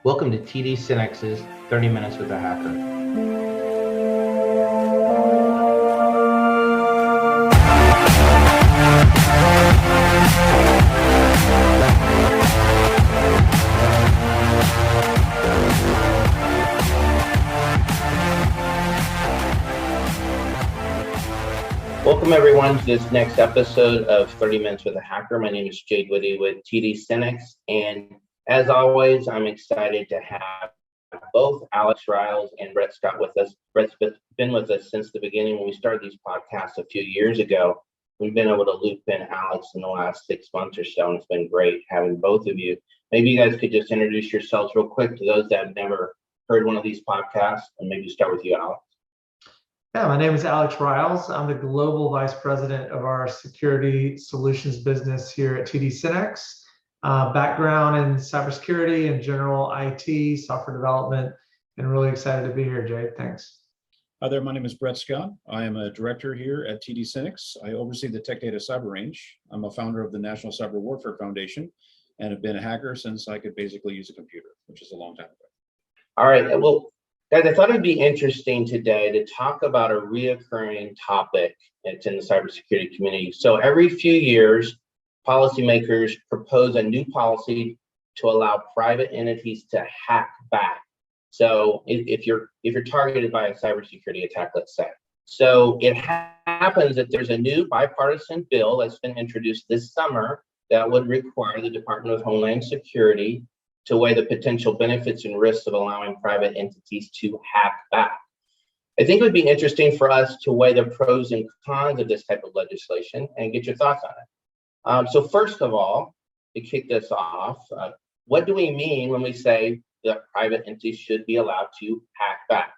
Welcome to TD SYNNEX's 30 Minutes with a Hacker. Welcome everyone to this next episode of 30 Minutes with a Hacker. My name is Jade Witte with TD SYNNEX, and as always, I'm excited to have both Alex Ryals and Brett Scott with us. Brett's been with us since the beginning when we started these podcasts a few years ago. We've been able to loop in Alex in the last 6 months or so, and it's been great having both of you. Maybe you guys could just introduce yourselves real quick to those that have never heard one of these podcasts, and maybe start with you, Alex. Yeah, my name is Alex Ryals. I'm the Global Vice President of our Security Solutions business here at TD SYNNEX. Background in cybersecurity and general IT, software development, and really excited to be here, Jade. Thanks. Hi there, my name is Brett Scott. I am a director here at TD SYNNEX. I oversee the Tech Data Cyber Range. I'm a founder of the National Cyber Warfare Foundation and have been a hacker since I could basically use a computer, which is a long time ago. All right, well, guys, I thought it'd be interesting today to talk about a reoccurring topic that's in the cybersecurity community. So every few years, policymakers propose a new policy to allow private entities to hack back. So if you're targeted by a cybersecurity attack, let's say. So it happens that there's a new bipartisan bill that's been introduced this summer that would require the Department of Homeland Security to weigh the potential benefits and risks of allowing private entities to hack back. I think it would be interesting for us to weigh the pros and cons of this type of legislation and get your thoughts on it. So first of all, to kick this off, what do we mean when we say that private entities should be allowed to hack back?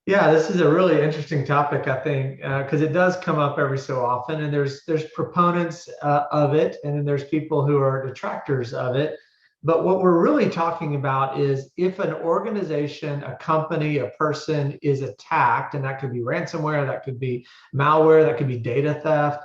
Yeah, this is a really interesting topic, I think, because it does come up every so often, and there's proponents of it, and then there's people who are detractors of it. But what we're really talking about is if an organization, a company, a person is attacked, and that could be ransomware, that could be malware, that could be data theft,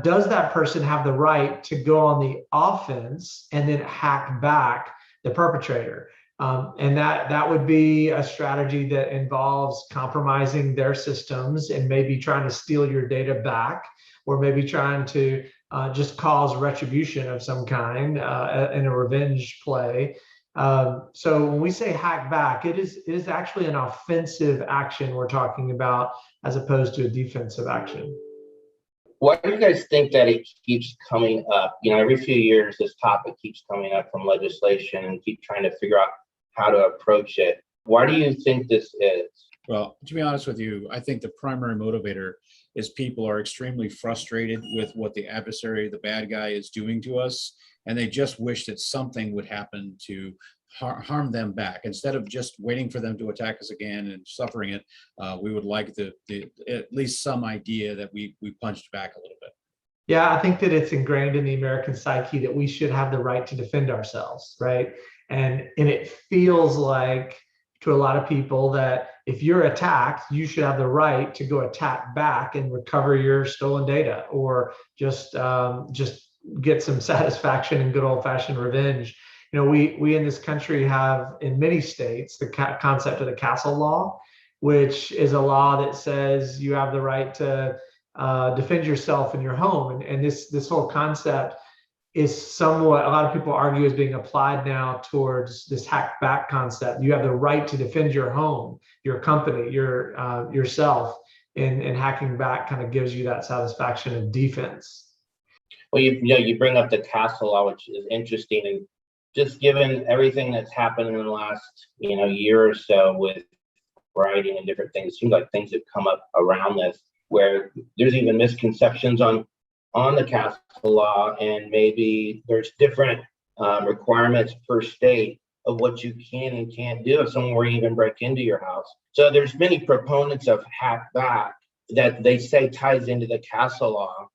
does that person have the right to go on the offense and then hack back the perpetrator? And that would be a strategy that involves compromising their systems and maybe trying to steal your data back, or maybe trying to just cause retribution of some kind in a revenge play. So when we say hack back, it is actually an offensive action we're talking about as opposed to a defensive action. Why do you guys think that it keeps coming up? You know, every few years, this topic keeps coming up from legislation and keep trying to figure out how to approach it. Why do you think this is? Well, to be honest with you, I think the primary motivator is people are extremely frustrated with what the adversary, the bad guy, is doing to us, and they just wish that something would happen to harm them back. Instead of just waiting for them to attack us again and suffering it, we would like at least some idea that we punched back a little bit. Yeah, I think that it's ingrained in the American psyche that we should have the right to defend ourselves, right? And it feels like to a lot of people that if you're attacked, you should have the right to go attack back and recover your stolen data, or just get some satisfaction and good old-fashioned revenge. You know, we in this country have, in many states, the concept of the castle law, which is a law that says you have the right to defend yourself in your home. And this whole concept is somewhat, a lot of people argue, is being applied now towards this hack back concept. You have the right to defend your home, your company, yourself, and hacking back kind of gives you that satisfaction of defense. Well, you bring up the castle law, which is interesting, and just given everything that's happened in the last year or so with writing and different things, it seems like things have come up around this where there's even misconceptions on the castle law, and maybe there's different requirements per state of what you can and can't do if someone were to even break into your house. So there's many proponents of hack back that they say ties into the castle law.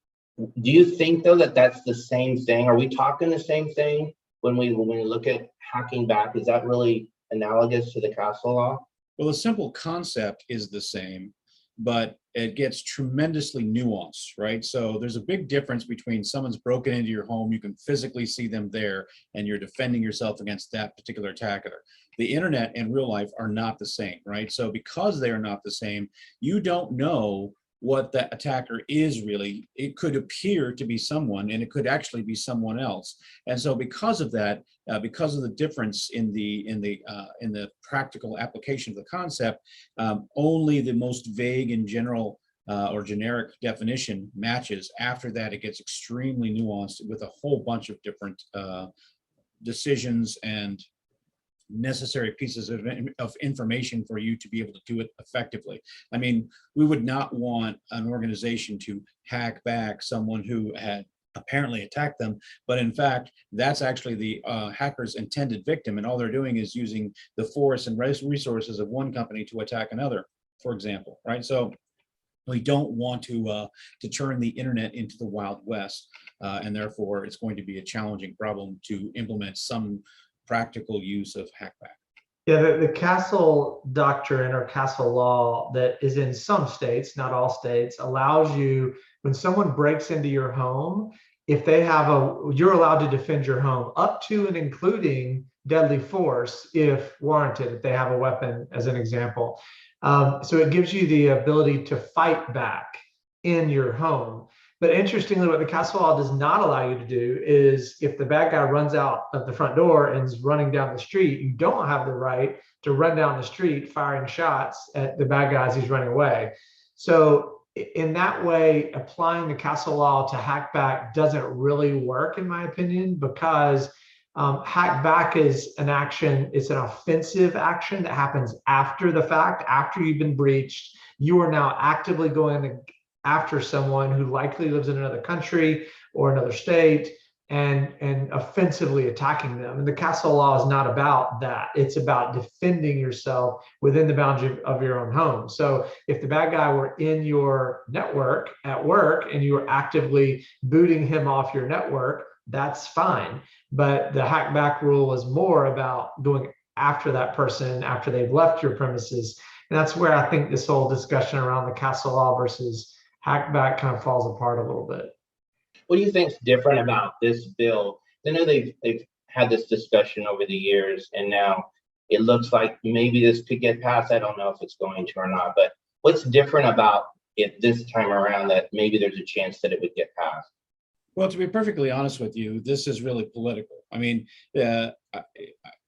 Do you think though that that's the same thing? Are we talking the same thing when we look at hacking back? Is that really analogous to the castle law? Well, the simple concept is the same. but it gets tremendously nuanced, right? So there's a big difference between someone's broken into your home, you can physically see them there, and you're defending yourself against that particular attacker. The internet and real life are not the same, right? So because they are not the same, you don't know what that attacker is really. It could appear to be someone, and it could actually be someone else. And so because of that, because of the difference in the practical application of the concept, only the most vague and general or generic definition matches. After that, it gets extremely nuanced with a whole bunch of different decisions and necessary pieces of information for you to be able to do it effectively. I mean, we would not want an organization to hack back someone who had apparently attacked them, but in fact, that's actually the hacker's intended victim, and all they're doing is using the force and resources of one company to attack another, for example, right? So we don't want to turn the internet into the Wild West, and therefore it's going to be a challenging problem to implement some practical use of hackback. Yeah, the Castle Doctrine or Castle Law that is in some states, not all states, allows you, when someone breaks into your home, if they have you're allowed to defend your home up to and including deadly force if warranted, if they have a weapon, as an example. So it gives you the ability to fight back in your home. But interestingly, what the Castle Law does not allow you to do is if the bad guy runs out of the front door and is running down the street, you don't have the right to run down the street firing shots at the bad guy as he's running away. So in that way, applying the Castle Law to hack back doesn't really work, in my opinion, because hack back is an action, it's an offensive action that happens after the fact, after you've been breached. You are now actively going after someone who likely lives in another country or another state and offensively attacking them. And the Castle Law is not about that. It's about defending yourself within the boundary of your own home. So if the bad guy were in your network at work and you were actively booting him off your network, that's fine. But the hack back rule is more about going after that person after they've left your premises. And that's where I think this whole discussion around the Castle Law versus hack back kind of falls apart a little bit. What do you think is different about this bill? I know they've had this discussion over the years, and now it looks like maybe this could get passed. I don't know if it's going to or not, but what's different about it this time around that maybe there's a chance that it would get passed? Well, to be perfectly honest with you, this is really political. I mean,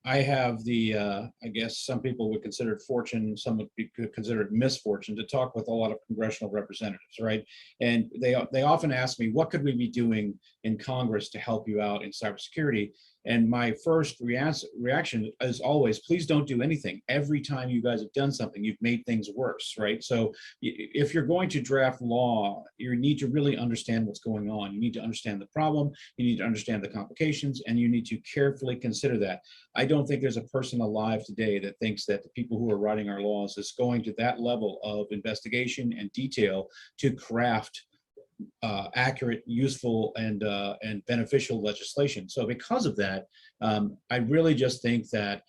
I have the, I guess some people would consider it fortune, some would consider it misfortune to talk with a lot of congressional representatives, right? And they often ask me, what could we be doing in Congress to help you out in cybersecurity? And my first reaction is always, please don't do anything. Every time you guys have done something, you've made things worse, right? So if you're going to draft law, you need to really understand what's going on. You need to understand the problem, you need to understand the complications, and you need to carefully consider that. I don't think there's a person alive today that thinks that the people who are writing our laws is going to that level of investigation and detail to craft accurate, useful, and beneficial legislation. So because of that, I really just think that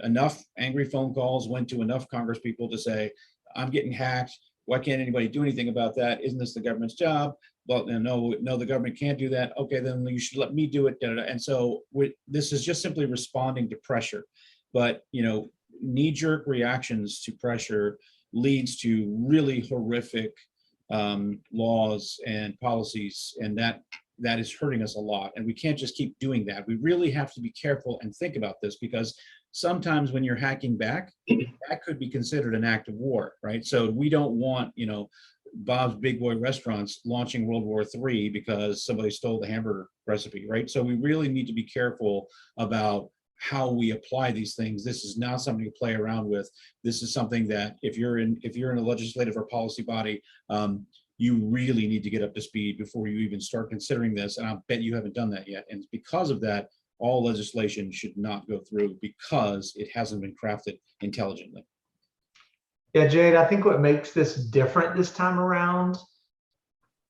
enough angry phone calls went to enough Congress people to say, I'm getting hacked. Why can't anybody do anything about that? Isn't this the government's job? Well, no, the government can't do that. Okay, then you should let me do it. And so this is just simply responding to pressure. But, knee-jerk reactions to pressure leads to really horrific laws and policies, and that is hurting us a lot. And we can't just keep doing that. We really have to be careful and think about this, because sometimes when you're hacking back, that could be considered an act of war, right? So we don't want, Bob's Big Boy Restaurants launching World War III because somebody stole the hamburger recipe, right? So we really need to be careful about how we apply these things. This is not something to play around with. This is something that if you're in a legislative or policy body, you really need to get up to speed before you even start considering this. And I'll bet you haven't done that yet. And because of that, all legislation should not go through because it hasn't been crafted intelligently. Yeah, Jade, I think what makes this different this time around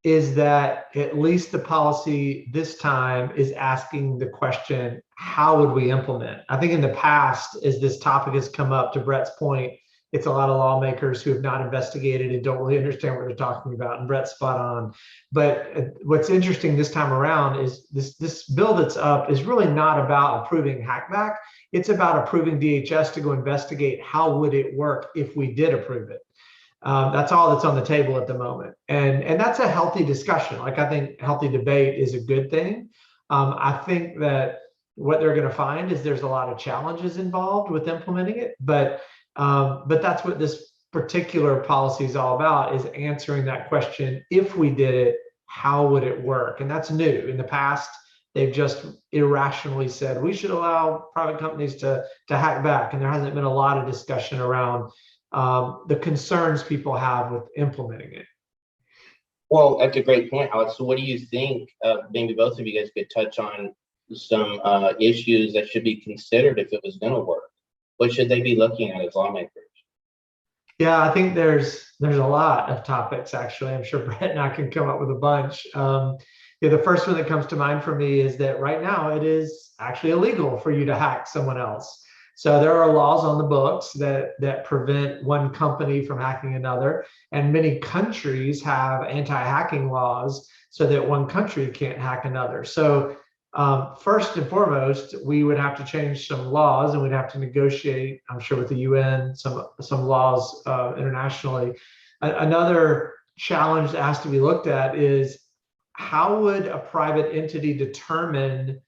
is that at least the policy this time is asking the question, how would we implement? I think in the past, as this topic has come up, to Brett's point, it's a lot of lawmakers who have not investigated and don't really understand what they're talking about. And Brett's spot on. But what's interesting this time around is this bill that's up is really not about approving hackback. It's about approving DHS to go investigate how would it work if we did approve it. That's all that's on the table at the moment. And that's a healthy discussion. Like, I think healthy debate is a good thing. I think that what they're going to find is there's a lot of challenges involved with implementing it, but that's what this particular policy is all about, is answering that question. If we did it, how would it work? And that's new. In the past, they've just irrationally said we should allow private companies to hack back, and there hasn't been a lot of discussion around the concerns people have with implementing it. Well, that's a great point, Alex. So what do you think, maybe both of you guys could touch on some issues that should be considered if it was going to work? What should they be looking at as lawmakers? Yeah, I think there's a lot of topics, actually. I'm sure Brett and I can come up with a bunch. The first one that comes to mind for me is that right now it is actually illegal for you to hack someone else. So there are laws on the books that prevent one company from hacking another, and many countries have anti-hacking laws so that one country can't hack another. So first and foremost, we would have to change some laws, and we'd have to negotiate, I'm sure, with the UN, some laws internationally. Another challenge that has to be looked at is, how would a private entity determine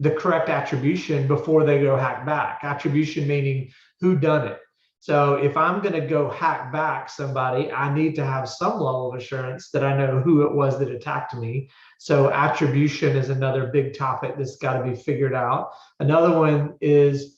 the correct attribution before they go hack back? Attribution meaning who done it. So if I'm going to go hack back somebody, I need to have some level of assurance that I know who it was that attacked me. So attribution is another big topic that's got to be figured out. Another one is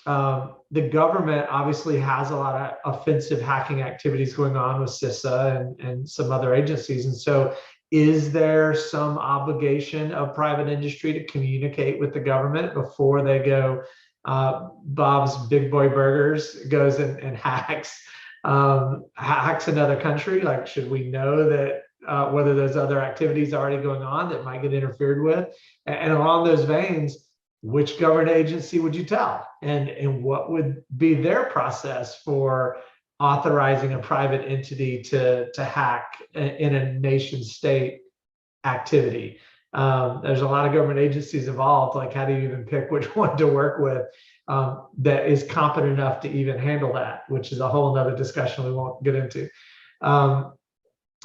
the government obviously has a lot of offensive hacking activities going on with CISA and some other agencies. And so is there some obligation of private industry to communicate with the government before they go, Bob's Big Boy Burgers goes and hacks another country? Like, should we know that whether there's other activities already going on that might get interfered with? And along those veins, which government agency would you tell? And what would be their process for authorizing a private entity to hack in a nation state activity? There's a lot of government agencies involved. Like, how do you even pick which one to work with that is competent enough to even handle that, which is a whole nother discussion we won't get into.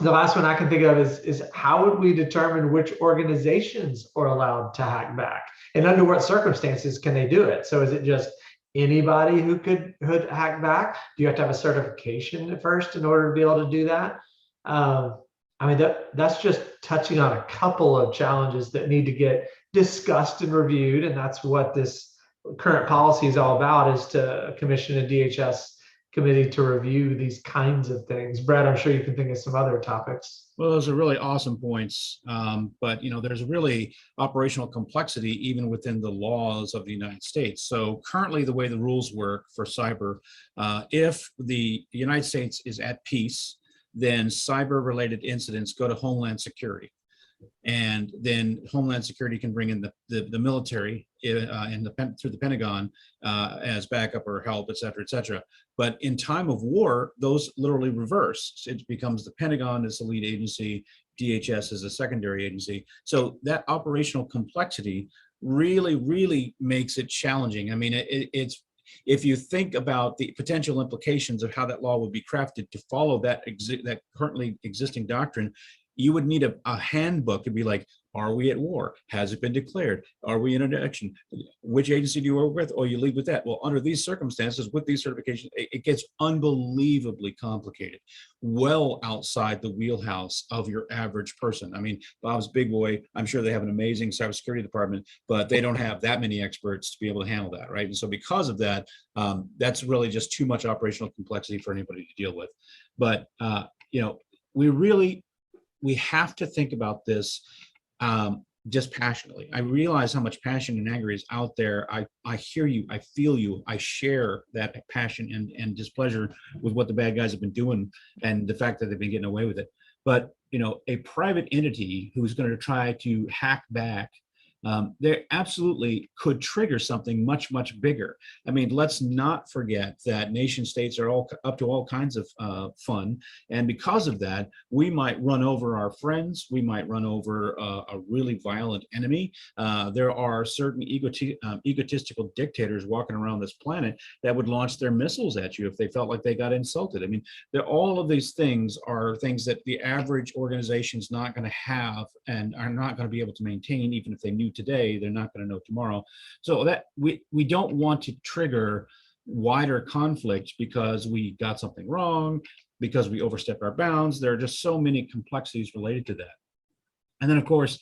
The last one I can think of is how would we determine which organizations are allowed to hack back, and under what circumstances can they do it? So is it just anybody who could hack back? Do you have to have a certification at first in order to be able to do that? I mean, that's just touching on a couple of challenges that need to get discussed and reviewed. And that's what this current policy is all about, is to commission a DHS committee to review these kinds of things. Brett, I'm sure you can think of some other topics. Well, those are really awesome points. But there's really operational complexity even within the laws of the United States. So currently, the way the rules work for cyber, if the United States is at peace, then cyber-related incidents go to Homeland Security. And then Homeland Security can bring in the military through the Pentagon as backup or help, et cetera, et cetera. But in time of war, those literally reverse. It becomes the Pentagon is the lead agency, DHS is a secondary agency. So that operational complexity really, really makes it challenging. I mean, it's if you think about the potential implications of how that law would be crafted to follow that currently existing doctrine, you would need a handbook. It'd be like, are we at war? Has it been declared? Are we in an election? Which agency do you work with? Or you lead with that? Well, under these circumstances, with these certifications, it gets unbelievably complicated, well outside the wheelhouse of your average person. I mean, Bob's Big Boy, I'm sure they have an amazing cybersecurity department, but they don't have that many experts to be able to handle that, right? And so because of that, that's really just too much operational complexity for anybody to deal with. But, we have to think about this just passionately. I realize how much passion and anger is out there. I hear you, I feel you, I share that passion and displeasure with what the bad guys have been doing and the fact that they've been getting away with it. But a private entity who's going to try to hack back they absolutely could trigger something much, much bigger. I mean, let's not forget that nation states are all up to all kinds of fun. And because of that, we might run over our friends. We might run over a really violent enemy. There are certain egotistical dictators walking around this planet that would launch their missiles at you if they felt like they got insulted. I mean, all of these things are things that the average organization is not going to have and are not going to be able to maintain. Even if they knew today, they're not going to know tomorrow. So that we don't want to trigger wider conflict because we got something wrong, because we overstepped our bounds. There are just so many complexities related to that. And then, of course,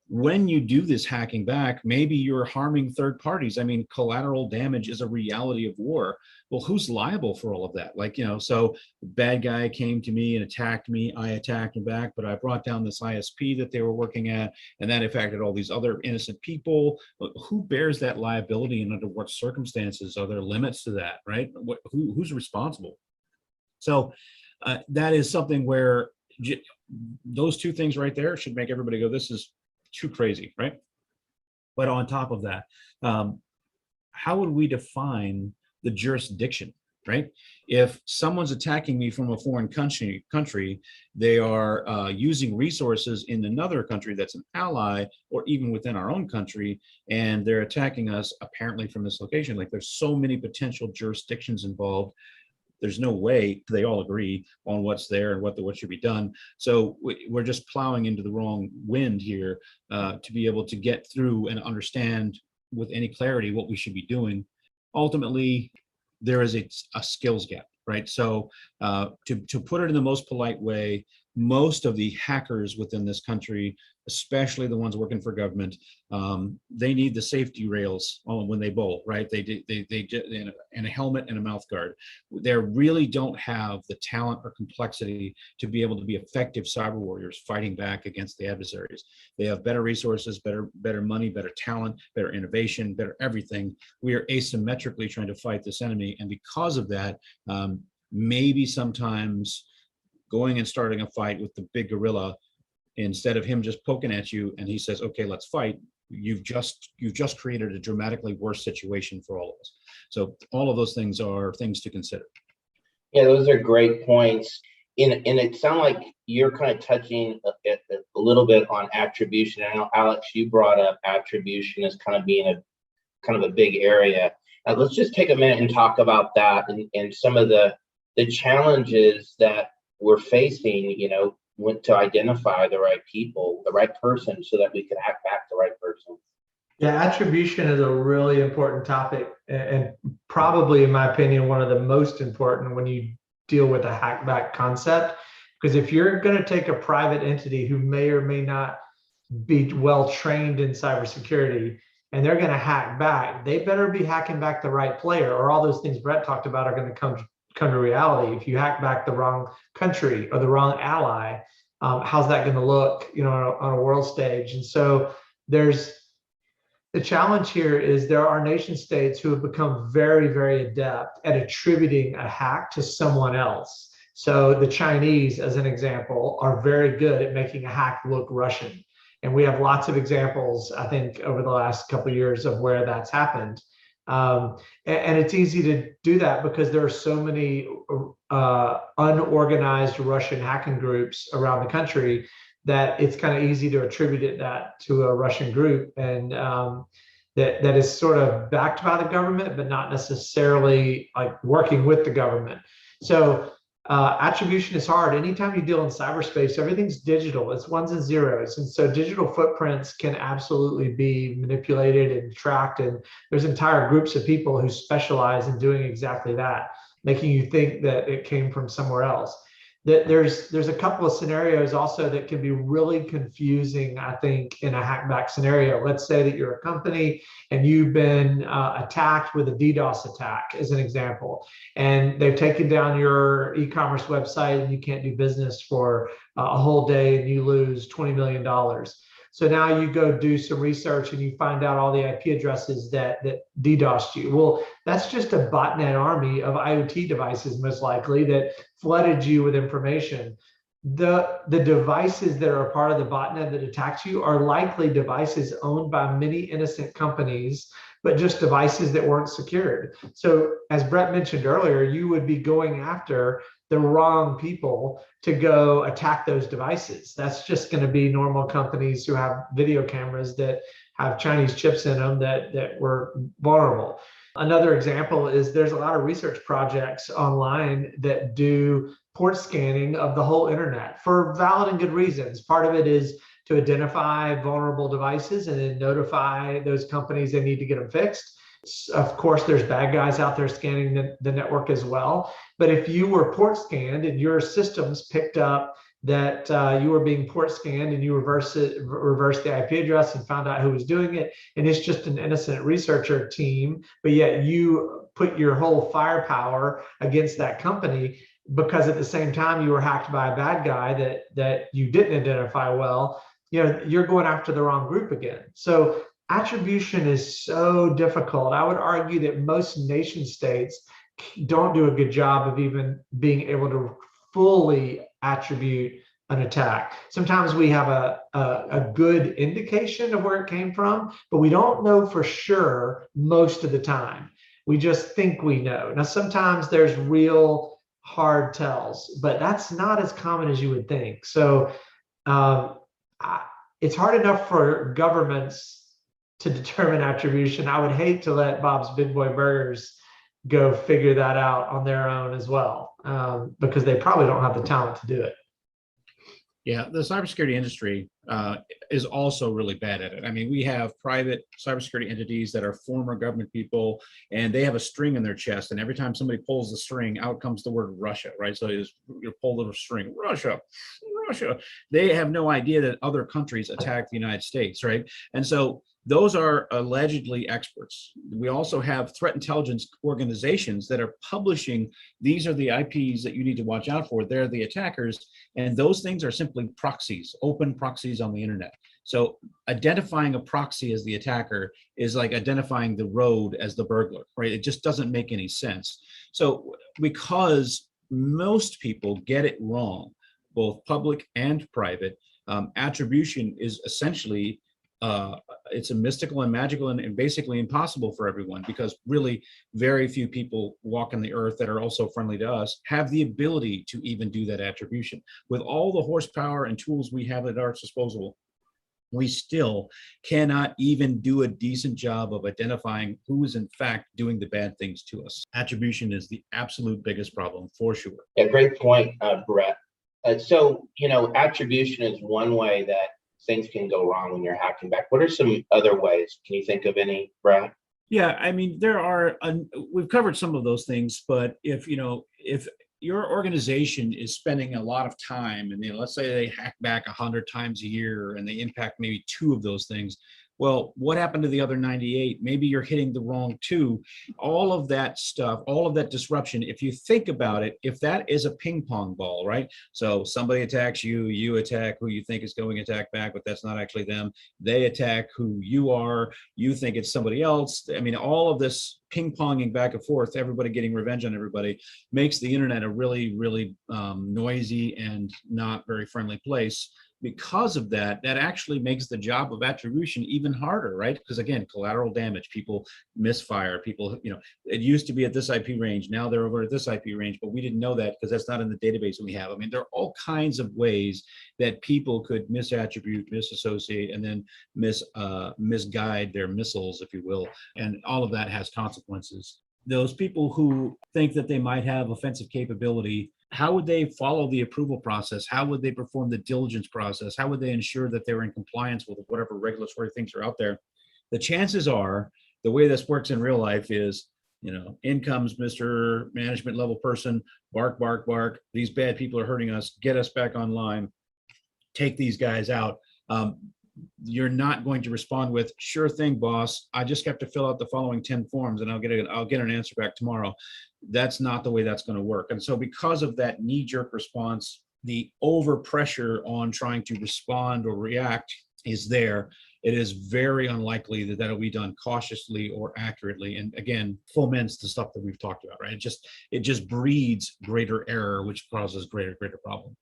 when you do this hacking back, maybe you're harming third parties. I mean, collateral damage is a reality of war. Well, who's liable for all of that? Like, so the bad guy came to me and attacked me. I attacked him back, but I brought down this ISP that they were working at, and that affected all these other innocent people. Who bears that liability, and under what circumstances? Are there limits to that, right? Who's responsible? So that is something where those two things right there should make everybody go, this is too crazy, right? But on top of that, how would we define the jurisdiction, right? If someone's attacking me from a foreign country, they are using resources in another country that's an ally, or even within our own country, and they're attacking us apparently from this location. Like, there's so many potential jurisdictions involved. There's no way they all agree on what's there and what should be done. So we're just plowing into the wrong wind here to be able to get through and understand with any clarity what we should be doing. Ultimately, there is a skills gap, right? So to put it in the most polite way, most of the hackers within this country, especially the ones working for government, they need the safety rails when they bowl, right? They get in a helmet and a mouth guard. They really don't have the talent or complexity to be able to be effective cyber warriors fighting back against the adversaries. They have better resources, better money, better talent, better innovation, better everything. We are asymmetrically trying to fight this enemy, and because of that, maybe sometimes going and starting a fight with the big gorilla, instead of him just poking at you and he says, okay, let's fight, you've just created a dramatically worse situation for all of us. So all of those things are things to consider. Yeah, those are great points. And it sounds like you're kind of touching a little bit on attribution. I know, Alex, you brought up attribution as kind of being a big area. Let's just take a minute and talk about that and some of the challenges that we're facing, to identify the right people, the right person, so that we can hack back the right person. Yeah, attribution is a really important topic, and probably, in my opinion, one of the most important when you deal with a hackback concept. Because if you're going to take a private entity who may or may not be well trained in cybersecurity, and they're going to hack back, they better be hacking back the right player, or all those things Brett talked about are going to come to reality. If you hack back the wrong country or the wrong ally, how's that going to look, on a world stage? And so there's the challenge here is there are nation states who have become very, very adept at attributing a hack to someone else. So the Chinese, as an example, are very good at making a hack look Russian. And we have lots of examples, I think, over the last couple of years of where that's happened. And it's easy to do that because there are so many unorganized Russian hacking groups around the country that it's kind of easy to attribute that to a Russian group, and that is sort of backed by the government, but not necessarily like working with the government. So attribution is hard. Anytime you deal in cyberspace, everything's digital. It's ones and zeros. And so digital footprints can absolutely be manipulated and tracked. And there's entire groups of people who specialize in doing exactly that, making you think that it came from somewhere else. There's a couple of scenarios also that can be really confusing, I think, in a hackback scenario. Let's say that you're a company and you've been attacked with a DDoS attack, as an example, and they've taken down your e-commerce website and you can't do business for a whole day and you lose $20 million. So now you go do some research and you find out all the IP addresses that DDoSed you. Well, that's just a botnet army of IoT devices, most likely, that flooded you with information. the devices that are a part of the botnet that attacks you are likely devices owned by many innocent companies, but just devices that weren't secured. So as Brett mentioned earlier, you would be going after the wrong people to go attack those devices. That's just going to be normal companies who have video cameras that have Chinese chips in them that were vulnerable. Another example is there's a lot of research projects online that do port scanning of the whole internet for valid and good reasons. Part of it is to identify vulnerable devices and then notify those companies they need to get them fixed. Of course, there's bad guys out there scanning the network as well. But if you were port scanned and your systems picked up that you were being port scanned and you reverse the IP address and found out who was doing it, and it's just an innocent researcher team, but yet you put your whole firepower against that company because at the same time you were hacked by a bad guy that you didn't identify well, you're going after the wrong group again. So attribution is so difficult. I would argue that most nation states don't do a good job of even being able to fully attribute an attack. Sometimes we have a good indication of where it came from, but we don't know for sure most of the time. We just think we know. Now, sometimes there's real hard tells, but that's not as common as you would think. So it's hard enough for governments to determine attribution. I would hate to let Bob's Big Boy Burgers go figure that out on their own as well, because they probably don't have the talent to do it. Yeah, the cybersecurity industry is also really bad at it. I mean, we have private cybersecurity entities that are former government people, and they have a string in their chest, and every time somebody pulls the string, out comes the word Russia, right? So you pull the string, Russia. They have no idea that other countries attack the United States, right? And so those are allegedly experts. We also have threat intelligence organizations that are publishing, these are the IPs that you need to watch out for. They're the attackers. And those things are simply proxies, open proxies on the internet. So identifying a proxy as the attacker is like identifying the road as the burglar, right? It just doesn't make any sense. So because most people get it wrong, both public and private, attribution is essentially it's a mystical and magical and basically impossible for everyone, because really very few people walking the earth that are also friendly to us have the ability to even do that attribution. With all the horsepower and tools we have at our disposal, we still cannot even do a decent job of identifying who is in fact doing the bad things to us. Attribution is the absolute biggest problem for sure. Yeah, great point, Brett. So, attribution is one way that things can go wrong when you're hacking back. What are some other ways? Can you think of any, Brad? Yeah, I mean, there are, we've covered some of those things, but if your organization is spending a lot of time and let's say they hack back 100 times a year and they impact maybe 2 of those things, well, what happened to the other 98? Maybe you're hitting the wrong 2. All of that stuff, all of that disruption, if you think about it, if that is a ping pong ball, right? So somebody attacks you, you attack who you think is going to attack back, but that's not actually them. They attack who you are, you think it's somebody else. I mean, all of this ping ponging back and forth, everybody getting revenge on everybody, makes the internet a really, really noisy and not very friendly place. Because of that, that actually makes the job of attribution even harder, right? Because again, collateral damage, people misfire, people, it used to be at this IP range, now they're over at this IP range, but we didn't know that because that's not in the database that we have. I mean, there are all kinds of ways that people could misattribute, misassociate, and then misguide their missiles, if you will. And all of that has consequences. Those people who think that they might have offensive capability, how would they follow the approval process? How would they perform the diligence process? How would they ensure that they're in compliance with whatever regulatory things are out there? The chances are, the way this works in real life is, in comes Mr. Management level person, bark, bark, bark. These bad people are hurting us. Get us back online. Take these guys out. You're not going to respond with, sure thing, boss. I just have to fill out the following 10 forms and I'll get an answer back tomorrow. That's not the way that's going to work. And so because of that knee-jerk response, the over pressure on trying to respond or react is there. it is very unlikely that that'll be done cautiously or accurately. And again, foments the stuff that we've talked about, right? It just breeds greater error, which causes greater problem.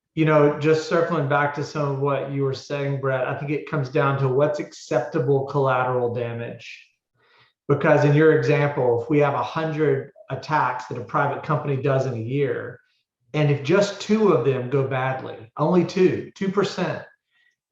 Just circling back to some of what you were saying, Brett, I think it comes down to what's acceptable collateral damage. Because in your example, if we have 100 attacks that a private company does in a year, and if just 2 of them go badly, only 2%,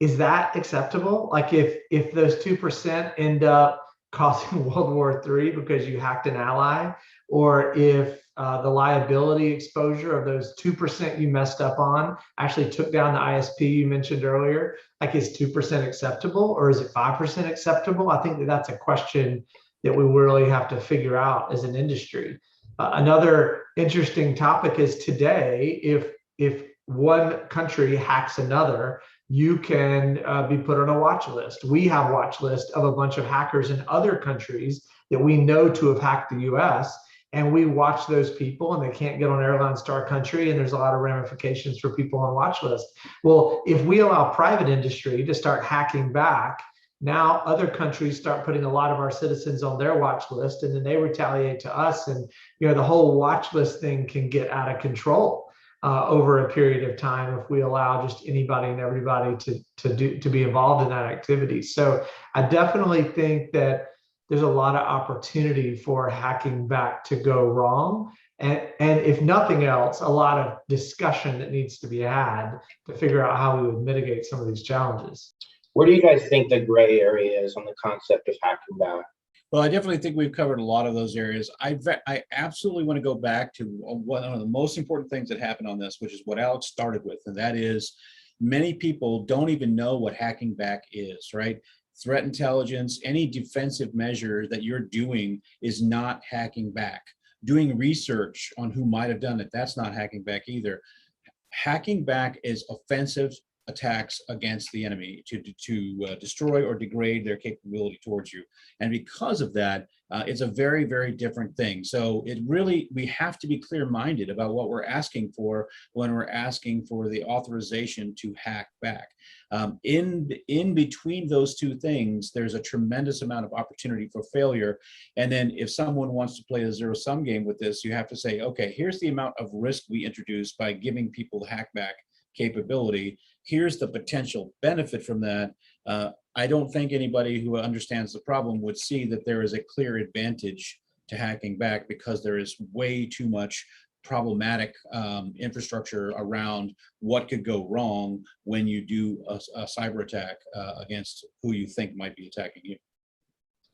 is that acceptable? Like if those 2% end up causing World War III because you hacked an ally, or if the liability exposure of those 2% you messed up on actually took down the ISP you mentioned earlier, like is 2% acceptable or is it 5% acceptable? I think that's a question that we really have to figure out as an industry. Another interesting topic is today, if one country hacks another, you can be put on a watch list. We have a watch list of a bunch of hackers in other countries that we know to have hacked the US, and we watch those people and they can't get on airlines to our country, and there's a lot of ramifications for people on watch list. Well, if we allow private industry to start hacking back, now other countries start putting a lot of our citizens on their watch list, and then they retaliate to us, and the whole watch list thing can get out of control over a period of time if we allow just anybody and everybody to be involved in that activity. So I definitely think that there's a lot of opportunity for hacking back to go wrong, and if nothing else, a lot of discussion that needs to be had to figure out how we would mitigate some of these challenges. Where do you guys think the gray area is on the concept of hacking back? Well, I definitely think we've covered a lot of those areas. I absolutely want to go back to one of the most important things that happened on this, which is what Alex started with, and that is many people don't even know what hacking back is, right? Threat intelligence, any defensive measure that you're doing is not hacking back. Doing research on who might have done it, that's not hacking back either. Hacking back is offensive attacks against the enemy to destroy or degrade their capability towards you. And because of that, it's a very, very different thing. So we have to be clear-minded about what we're asking for when we're asking for the authorization to hack back. In between those two things, there's a tremendous amount of opportunity for failure. And then if someone wants to play a zero-sum game with this, you have to say, okay, here's the amount of risk we introduce by giving people the hack back capability. Here's the potential benefit from that. I don't think anybody who understands the problem would see that there is a clear advantage to hacking back because there is way too much problematic infrastructure around what could go wrong when you do a cyber attack against who you think might be attacking you.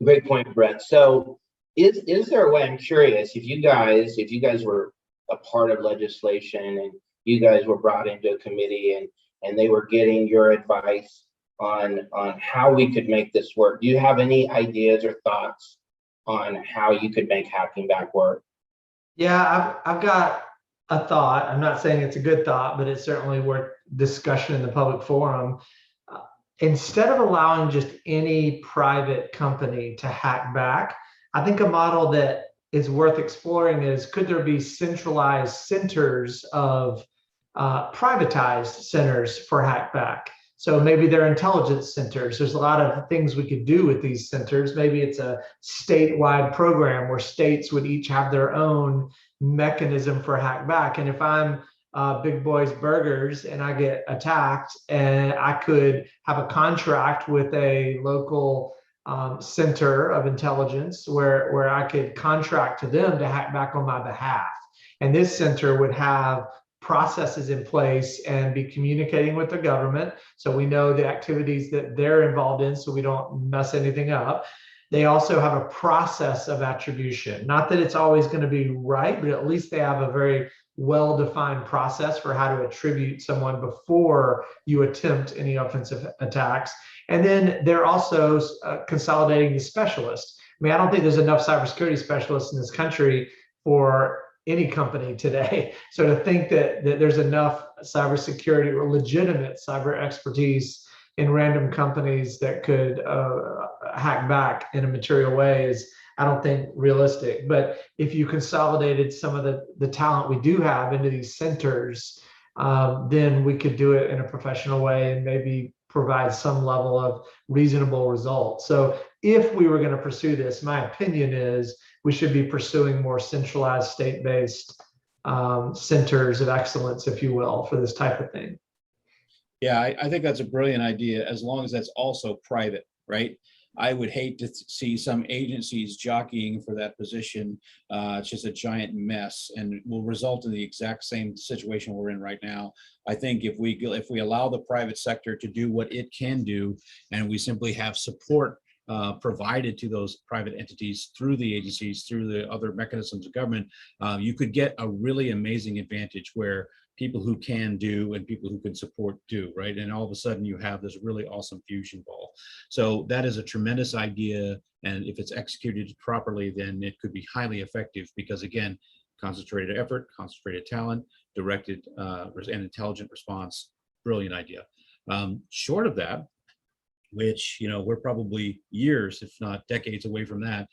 Great point, Brett. So is there a way, I'm curious, if you guys were a part of legislation and you guys were brought into a committee and they were getting your advice on how we could make this work, do you have any ideas or thoughts on how you could make hacking back work? Yeah, I've got a thought. I'm not saying it's a good thought, but it's certainly worth discussion in the public forum. Instead of allowing just any private company to hack back, I think a model that is worth exploring is, could there be centralized centers of privatized centers for hackback? So maybe they're intelligence centers. There's a lot of things we could do with these centers. Maybe it's a statewide program where states would each have their own mechanism for hackback. And if I'm Big Boys Burgers and I get attacked, and I could have a contract with a local center of intelligence where I could contract to them to hack back on my behalf. And this center would have processes in place and be communicating with the government, so we know the activities that they're involved in, so we don't mess anything up. They also have a process of attribution. Not that it's always going to be right, but at least they have a very well-defined process for how to attribute someone before you attempt any offensive attacks. And then they're also consolidating the specialists. I mean, I don't think there's enough cybersecurity specialists in this country for any company today. So to think that there's enough cybersecurity or legitimate cyber expertise in random companies that could hack back in a material way is, I don't think, realistic. But if you consolidated some of the talent we do have into these centers, then we could do it in a professional way and maybe provide some level of reasonable result. So if we were going to pursue this, my opinion is we should be pursuing more centralized state-based centers of excellence, if you will, for this type of thing. Yeah, I think that's a brilliant idea, as long as that's also private, right? I would hate to see some agencies jockeying for that position. It's just a giant mess and will result in the exact same situation we're in right now. I think if we allow the private sector to do what it can do, and we simply have support provided to those private entities through the agencies, through the other mechanisms of government, you could get a really amazing advantage where people who can do and people who can support do, right? And all of a sudden you have this really awesome fusion ball. So that is a tremendous idea. And if it's executed properly, then it could be highly effective because, again, concentrated effort, concentrated talent, directed and intelligent response, brilliant idea. Short of that, which, you know, we're probably years, if not decades away from that,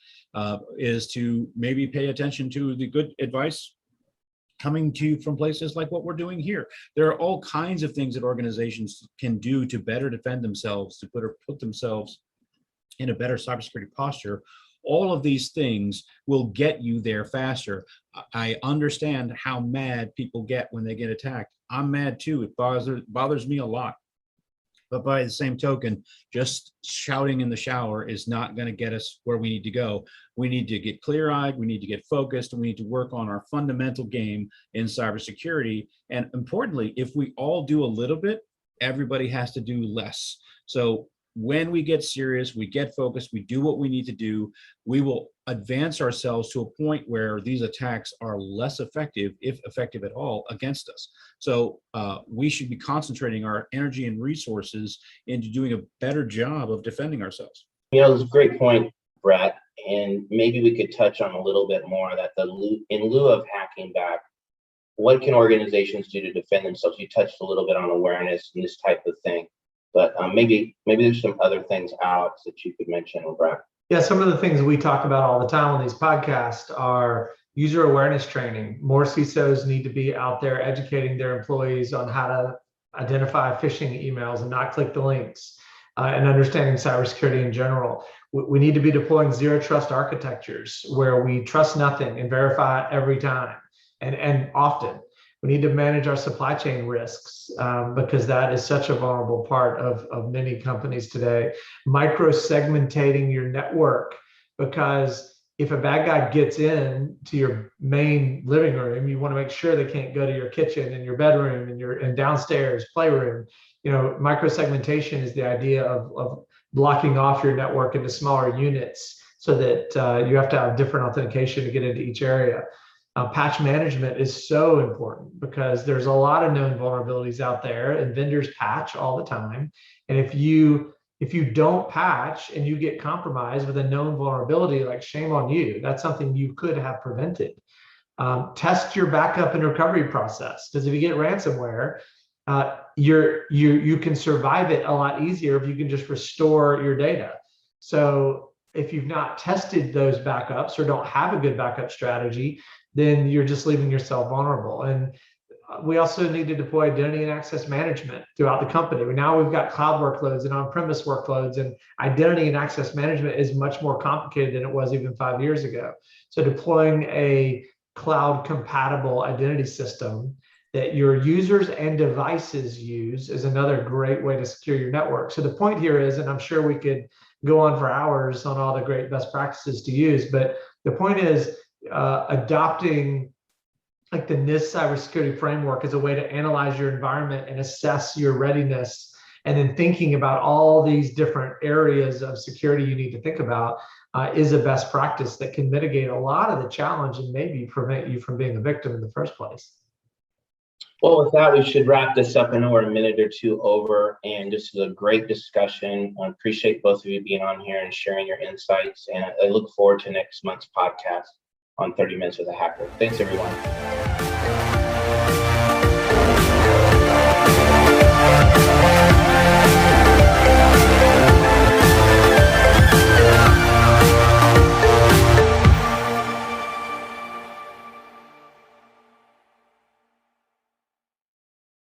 is to maybe pay attention to the good advice coming to you from places like what we're doing here. There are all kinds of things that organizations can do to better defend themselves, to put themselves in a better cybersecurity posture. All of these things will get you there faster. I understand how mad people get when they get attacked. I'm mad too. It bothers me a lot. But by the same token, just shouting in the shower is not going to get us where we need to go. We need to get clear-eyed, we need to get focused, and we need to work on our fundamental game in cybersecurity. And importantly, if we all do a little bit, everybody has to do less. So when we get serious, we get focused, we do what we need to do, we will advance ourselves to a point where these attacks are less effective, if effective at all, against us. So we should be concentrating our energy and resources into doing a better job of defending ourselves. You know, it's a great point, Brett, and maybe we could touch on a little bit more that in lieu of hacking back, what can organizations do to defend themselves? You touched a little bit on awareness and this type of thing. But maybe there's some other things, Alex, that you could mention, Brett. Yeah, some of the things we talk about all the time on these podcasts are user awareness training. More CISOs need to be out there educating their employees on how to identify phishing emails and not click the links, and understanding cybersecurity in general. We need to be deploying zero trust architectures where we trust nothing and verify every time and often. We need to manage our supply chain risks because that is such a vulnerable part of many companies today. Micro-segmentating your network, because if a bad guy gets in to your main living room, you want to make sure they can't go to your kitchen and your bedroom and downstairs playroom. You know, micro-segmentation is the idea of blocking off your network into smaller units so that you have to have different authentication to get into each area. Patch management is so important because there's a lot of known vulnerabilities out there and vendors patch all the time. And if you don't patch and you get compromised with a known vulnerability, like, shame on you. That's something you could have prevented. Test your backup and recovery process, because if you get ransomware, you can survive it a lot easier if you can just restore your data. So if you've not tested those backups or don't have a good backup strategy, then you're just leaving yourself vulnerable. And we also need to deploy identity and access management throughout the company. Now we've got cloud workloads and on-premise workloads, and identity and access management is much more complicated than it was even 5 years ago. So deploying a cloud compatible identity system that your users and devices use is another great way to secure your network. So the point here is, and I'm sure we could go on for hours on all the great best practices to use, but the point is adopting like the NIST cybersecurity framework as a way to analyze your environment and assess your readiness, and then thinking about all these different areas of security you need to think about is a best practice that can mitigate a lot of the challenge and maybe prevent you from being a victim in the first place. Well, with that, we should wrap this up. I know we're a minute or two over, and this is a great discussion. I appreciate both of you being on here and sharing your insights, and I look forward to next month's podcast on 30 Minutes with a Hacker. Thanks, everyone.